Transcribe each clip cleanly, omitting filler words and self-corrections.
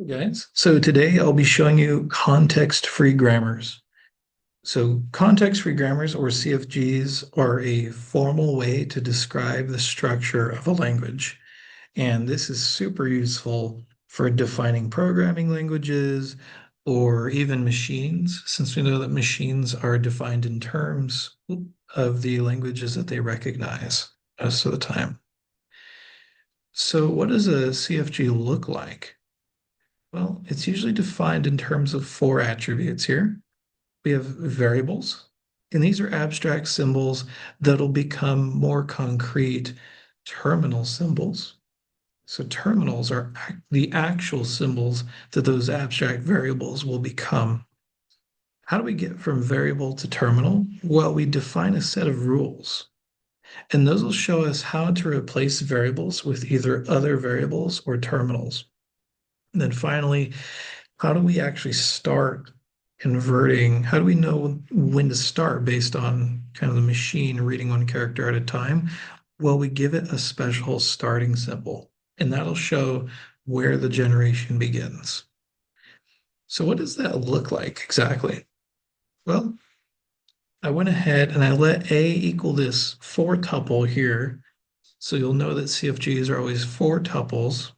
Guys. So today I'll be showing you context-free grammars. So context-free grammars, or CFGs, are a formal way to describe the structure of a language. And this is super useful for defining programming languages or even machines, since we know that machines are defined in terms of the languages that they recognize most of the time. So what does a CFG look like? Well, it's usually defined in terms of four attributes here. We have variables, and these are abstract symbols that'll become more concrete terminal symbols. So terminals are the actual symbols that those abstract variables will become. How do we get from variable to terminal? Well, we define a set of rules, and those will show us how to replace variables with either other variables or terminals. And then finally, how do we actually start converting? How do we know when to start based on kind of the machine reading one character at a time? Well, we give it a special starting symbol, and that'll show where the generation begins. So what does that look like exactly? Well, I went ahead and I let A equal this four tuple here. So you'll know that CFGs are always four tuples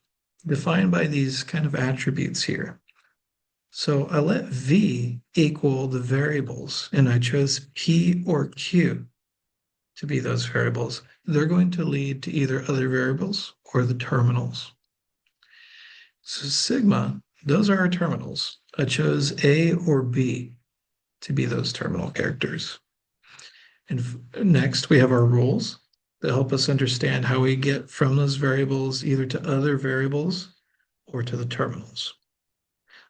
defined by these kind of attributes here. So I let V equal the variables, and I chose P or Q to be those variables. They're going to lead to either other variables or the terminals. So sigma, those are our terminals. I chose A or B to be those terminal characters. And next, we have our rules that help us understand how we get from those variables either to other variables or to the terminals.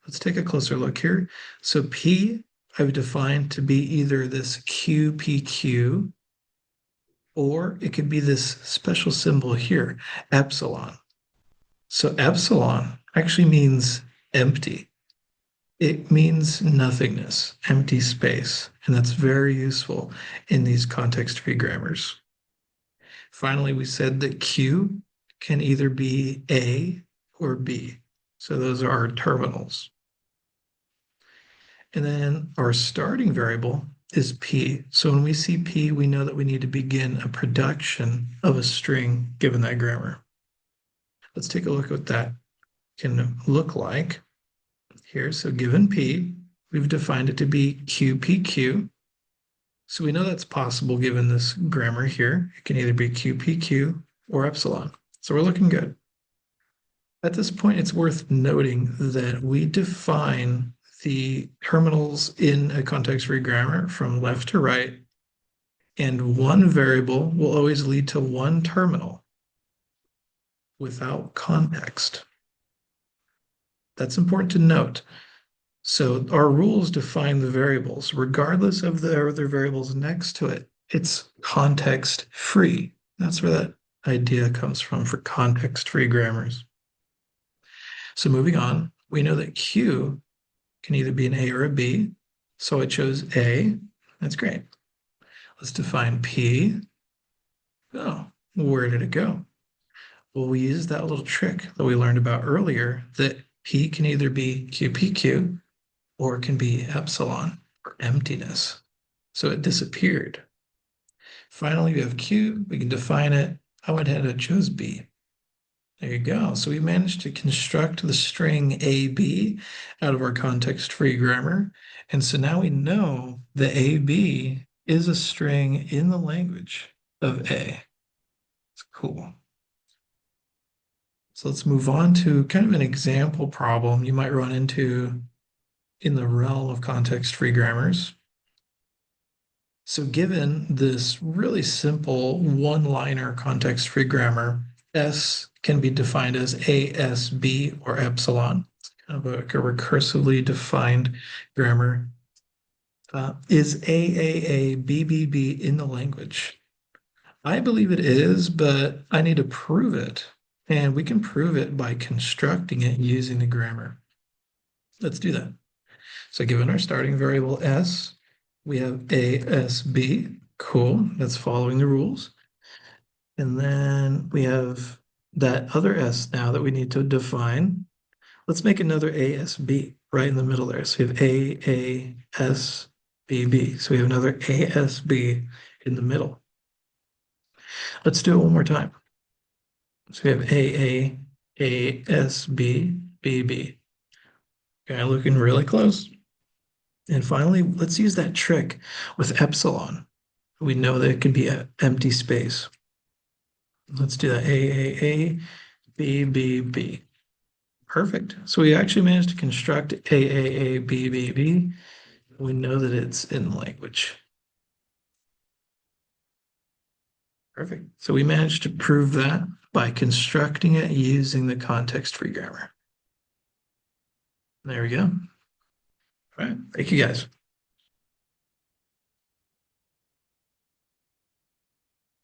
Let's take a closer look here. So P I've defined to be either this QPQ, or it could be this special symbol here, epsilon. So epsilon actually means empty. It means nothingness, empty space, and that's very useful in these context-free grammars. Finally, we said that Q can either be A or B. So those are our terminals. And then our starting variable is P. So when we see P, we know that we need to begin a production of a string given that grammar. Let's take a look at what that can look like here. So given P, we've defined it to be QPQ. So we know that's possible given this grammar here. It can either be QPQ or epsilon. So we're looking good. At this point, it's worth noting that we define the terminals in a context-free grammar from left to right, and one variable will always lead to one terminal without context. That's important to note. So our rules define the variables, regardless of the other variables next to it. It's context-free. That's where that idea comes from for context-free grammars. So moving on, we know that Q can either be an A or a B. So I chose A. That's great. Let's define P. Oh, where did it go? Well, we used that little trick that we learned about earlier that P can either be QPQ or it can be epsilon or emptiness. So it disappeared. Finally, we have Q. We can define it. I went ahead and chose B. There you go. So we managed to construct the string AB out of our context-free grammar. And so now we know that AB is a string in the language of A. It's cool. So let's move on to kind of an example problem you might run into in the realm of context-free grammars. So given this really simple one-liner context-free grammar, S can be defined as ASB or epsilon. It's kind of like a recursively defined grammar. Is AAABBB in the language? I believe it is, but I need to prove it. And we can prove it by constructing it using the grammar. Let's do that. So given our starting variable S, we have ASB. Cool, that's following the rules. And then we have that other S now that we need to define. Let's make another ASB right in the middle there. So we have AASBB. So we have another ASB in the middle. Let's do it one more time. So we have AAASBBB. Okay, looking really close. And finally, let's use that trick with epsilon. We know that it can be an empty space. Let's do that. AAABBB. Perfect. So we actually managed to construct AAABBB. We know that it's in language. Perfect. So we managed to prove that by constructing it using the context-free grammar. There we go. All right. Thank you guys.